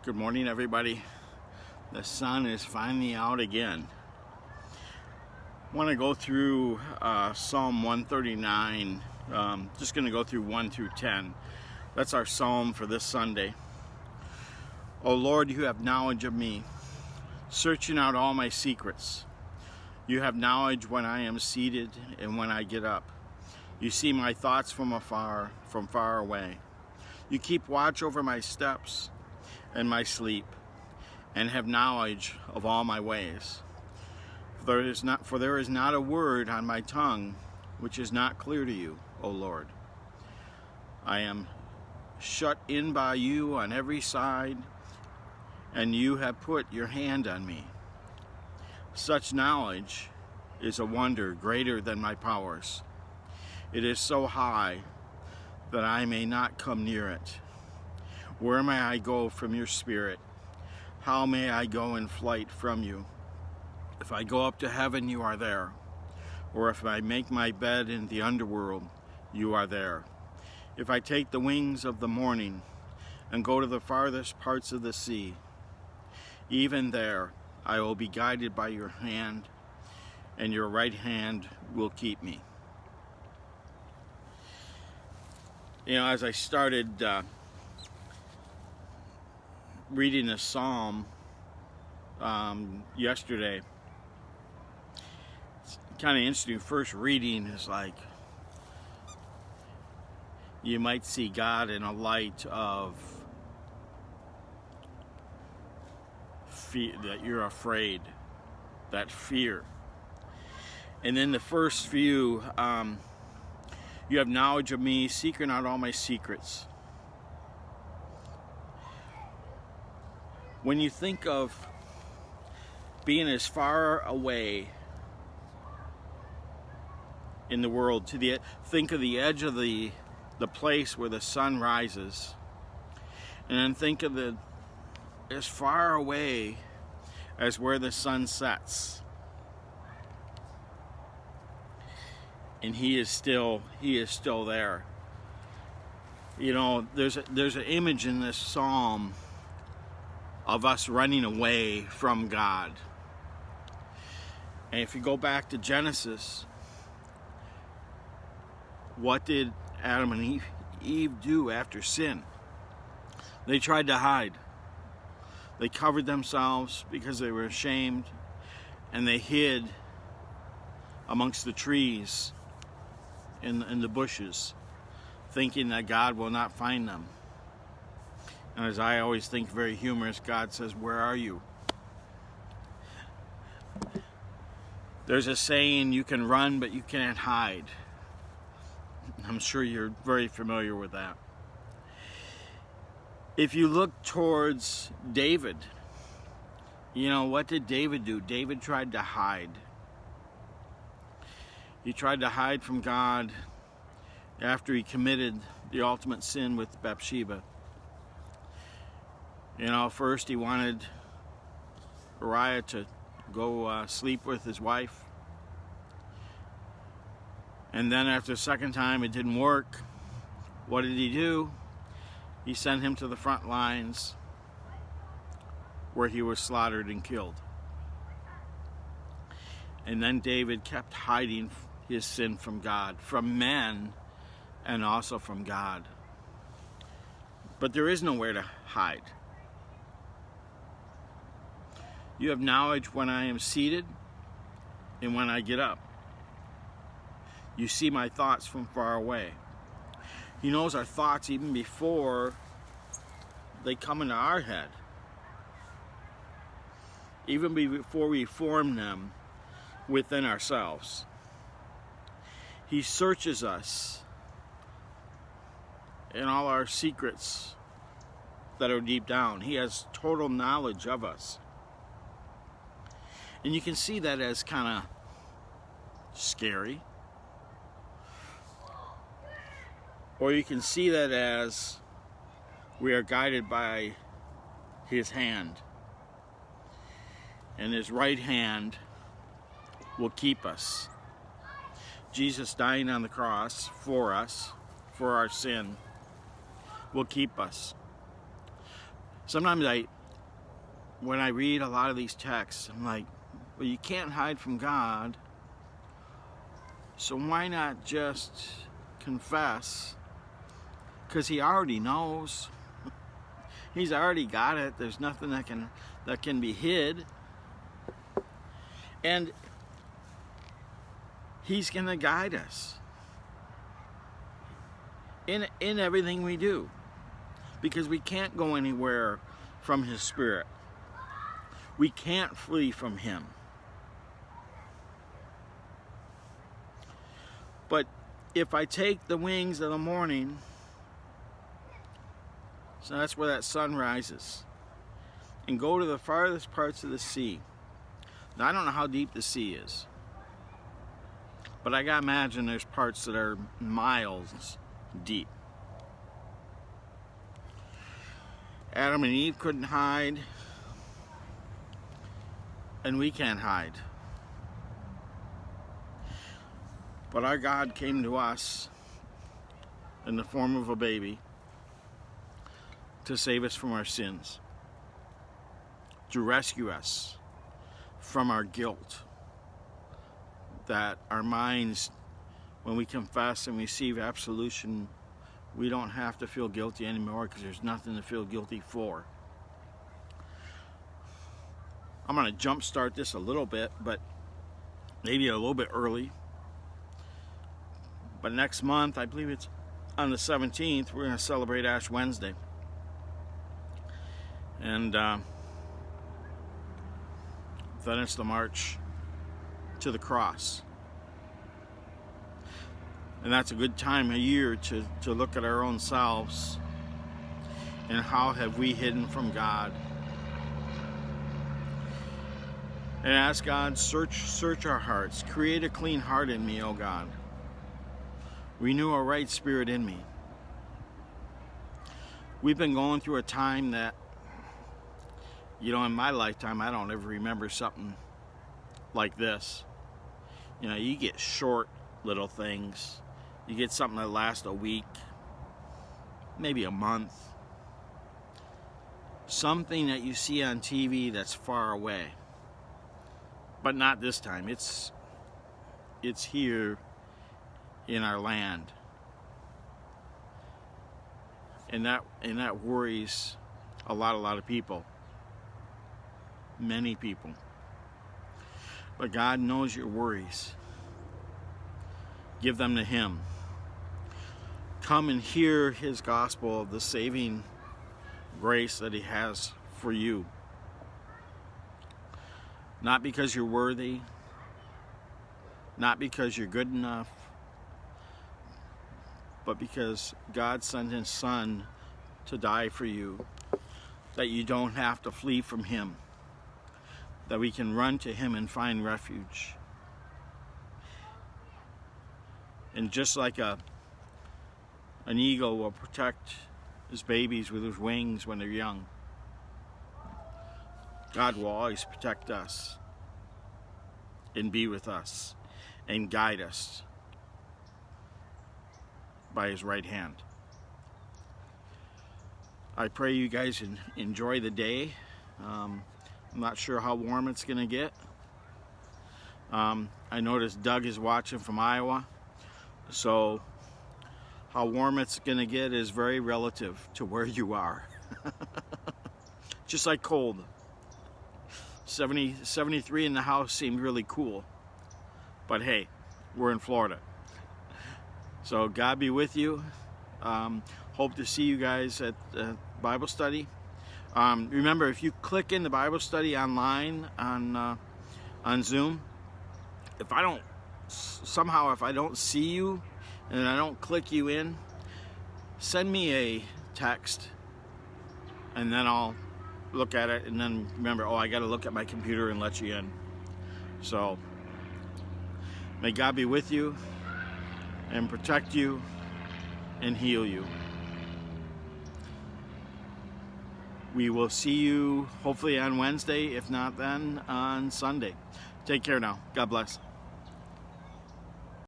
Good morning, everybody. The sun is finally out again. I want to go through Psalm 139. Just going to go through 1 through 10. That's our psalm for this Sunday. O Lord, you have knowledge of me, searching out all my secrets. You have knowledge when I am seated and when I get up. You see my thoughts from far away. You keep watch over my steps and my sleep, and have knowledge of all my ways. For there is not a word on my tongue which is not clear to you, O Lord. I am shut in by you on every side, and you have put your hand on me. Such knowledge is a wonder greater than my powers. It is so high that I may not come near it. Where may I go from your spirit? How may I go in flight from you? If I go up to heaven, you are there. Or if I make my bed in the underworld, you are there. If I take the wings of the morning and go to the farthest parts of the sea, even there I will be guided by your hand, and your right hand will keep me. You know, as I started reading a psalm yesterday, it's kind of interesting. First reading is like you might see God in a light of fear, that you're afraid, that fear. And then the first few, you have knowledge of me, seeking out all my secrets. When you think of being as far away in the world, think of the edge of the place where the sun rises, and then think of as far away as where the sun sets. And he is still there. You know, there's an image in this psalm of us running away from God. And if you go back to Genesis, what did Adam and Eve do after sin? They tried to hide. They covered themselves because they were ashamed, and they hid amongst the trees in the bushes, thinking that God will not find them. And as I always think, very humorous, God says, "Where are you?" There's a saying, you can run, but you can't hide. I'm sure you're very familiar with that. If you look towards David, you know, what did David do? David tried to hide. He tried to hide from God after he committed the ultimate sin with Bathsheba. You know, first he wanted Uriah to go sleep with his wife. And then after the second time it didn't work, what did he do? He sent him to the front lines where he was slaughtered and killed. And then David kept hiding his sin from God, from men, and also from God. But there is nowhere to hide. You have knowledge when I am seated and when I get up. You see my thoughts from far away. He knows our thoughts even before they come into our head. Even before we form them within ourselves. He searches us in all our secrets that are deep down. He has total knowledge of us. And you can see that as kind of scary. Or you can see that as we are guided by his hand. And his right hand will keep us. Jesus dying on the cross for us, for our sin, will keep us. sometimes when I read a lot of these texts, I'm like, well, you can't hide from God, so why not just confess? Because he already knows. He's already got it. There's nothing that can be hid. And he's going to guide us in everything we do, because we can't go anywhere from his Spirit. We can't flee from him. But if I take the wings of the morning, so that's where that sun rises, and go to the farthest parts of the sea. Now, I don't know how deep the sea is, but I gotta imagine there's parts that are miles deep. Adam and Eve couldn't hide, and we can't hide. But our God came to us in the form of a baby to save us from our sins, to rescue us from our guilt, that our minds, when we confess and receive absolution, we don't have to feel guilty anymore, because there's nothing to feel guilty for. I'm going to jump start this a little bit, but maybe a little bit early. But next month, I believe it's on the 17th, we're going to celebrate Ash Wednesday. And then it's the march to the cross. And that's a good time of year to look at our own selves and how have we hidden from God. And ask God, search our hearts. Create a clean heart in me, O God. Renew a right spirit in me. We've been going through a time that, in my lifetime, I don't ever remember something like this. You get short little things. You get something that lasts a week, maybe a month. Something that you see on TV that's far away. But not this time. It's here in our land. And that worries a lot of people. Many people. But God knows your worries. Give them to him. Come and hear his gospel of the saving grace that he has for you. Not because you're worthy, not because you're good enough, but because God sent his Son to die for you, that you don't have to flee from him, that we can run to him and find refuge. And just like an eagle will protect his babies with his wings when they're young, God will always protect us and be with us and guide us by his right hand. I pray you guys enjoy the day. I'm not sure how warm it's going to get. I noticed Doug is watching from Iowa, so how warm it's going to get is very relative to where you are. Just like cold. 73 in the house seemed really cool. But hey, we're in Florida. So God be with you. Hope to see you guys at Bible study. Remember, if you click in the Bible study online on Zoom, if I don't see you and I don't click you in, send me a text, and then I'll look at it, and then remember, I got to look at my computer and let you in. So may God be with you and protect you and heal you. We will see you hopefully on Wednesday, if not then on Sunday. Take care now. God bless.